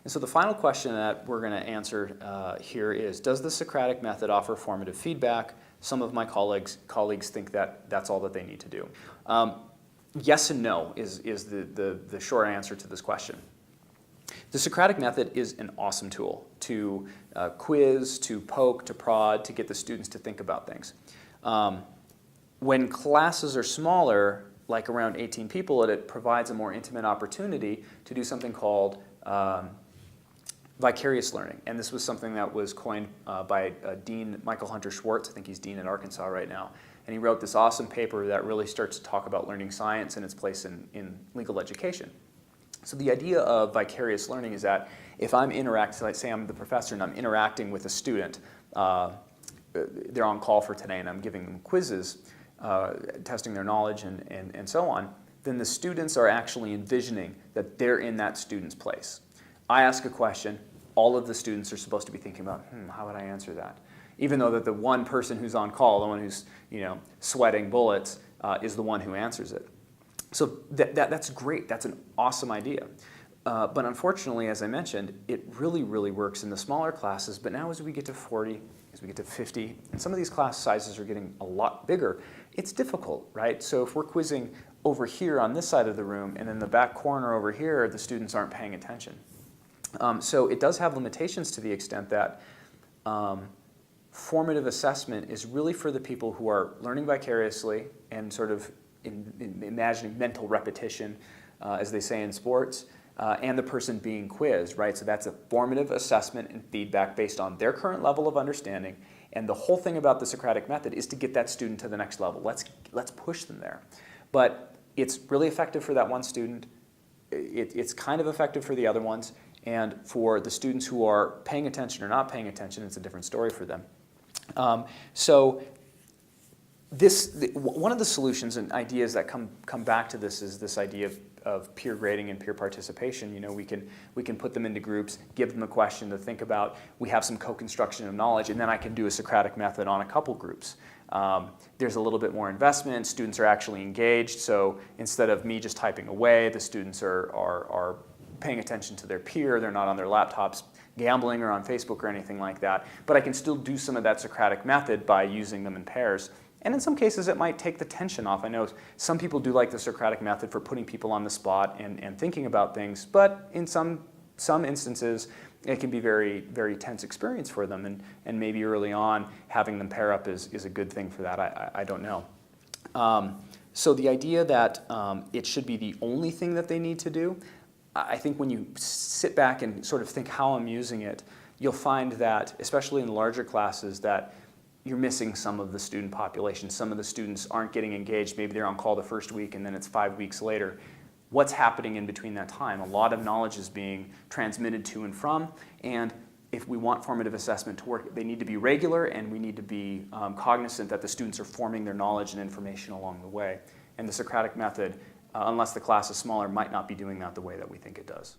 And so the final question that we're going to answer here is, does the Socratic method offer formative feedback? Some of my colleagues think that that's all that they need to do. Yes and no is the short answer to this question. The Socratic method is an awesome tool to quiz, to poke, to prod, to get the students to think about things. When classes are smaller, like around 18 people, it provides a more intimate opportunity to do something called Vicarious Learning. And this was something that was coined by Dean Michael Hunter Schwartz. I think he's dean at Arkansas right now. And he wrote this awesome paper that really starts to talk about learning science and its place in legal education. So the idea of vicarious learning is that if I'm interacting, let's say I'm the professor and I'm interacting with a student, they're on call for today and I'm giving them quizzes, testing their knowledge and so on, then the students are actually envisioning that they're in that student's place. I ask a question, all of the students are supposed to be thinking about, how would I answer that? Even though that the one person who's on call, the one who's sweating bullets, is the one who answers it. So that's great. That's an awesome idea. But unfortunately, as I mentioned, it really, really works in the smaller classes. But now as we get to 40, as we get to 50, and some of these class sizes are getting a lot bigger, it's difficult, right? So if we're quizzing over here on this side of the room, and in the back corner over here, the students aren't paying attention. So it does have limitations to the extent that formative assessment is really for the people who are learning vicariously and sort of imagining mental repetition, as they say in sports, and the person being quizzed, right? So that's a formative assessment and feedback based on their current level of understanding. And the whole thing about the Socratic method is to get that student to the next level. Let's push them there. But it's really effective for that one student. It's kind of effective for the other ones. And for the students who are paying attention or not paying attention, it's a different story for them. So one of the solutions and ideas that come back to this is this idea of peer grading and peer participation. We can put them into groups, give them a question to think about. We have some co-construction of knowledge, and then I can do a Socratic method on a couple groups. There's a little bit more investment. Students are actually engaged. So instead of me just typing away, the students are paying attention to their peer. They're not on their laptops gambling or on Facebook or anything like that. But I can still do some of that Socratic method by using them in pairs. And in some cases, it might take the tension off. I know some people do like the Socratic method for putting people on the spot and thinking about things. But in some instances, it can be very, very tense experience for them. And maybe early on, having them pair up is a good thing for that. I don't know. So the idea that it should be the only thing that they need to do, I think when you sit back and sort of think how I'm using it, you'll find that, especially in larger classes, that you're missing some of the student population. Some of the students aren't getting engaged. Maybe they're on call the first week and then it's 5 weeks later. What's happening in between that time? A lot of knowledge is being transmitted to and from, and if we want formative assessment to work, they need to be regular, and we need to be cognizant that the students are forming their knowledge and information along the way. And the Socratic method, unless the class is smaller, might not be doing that the way that we think it does.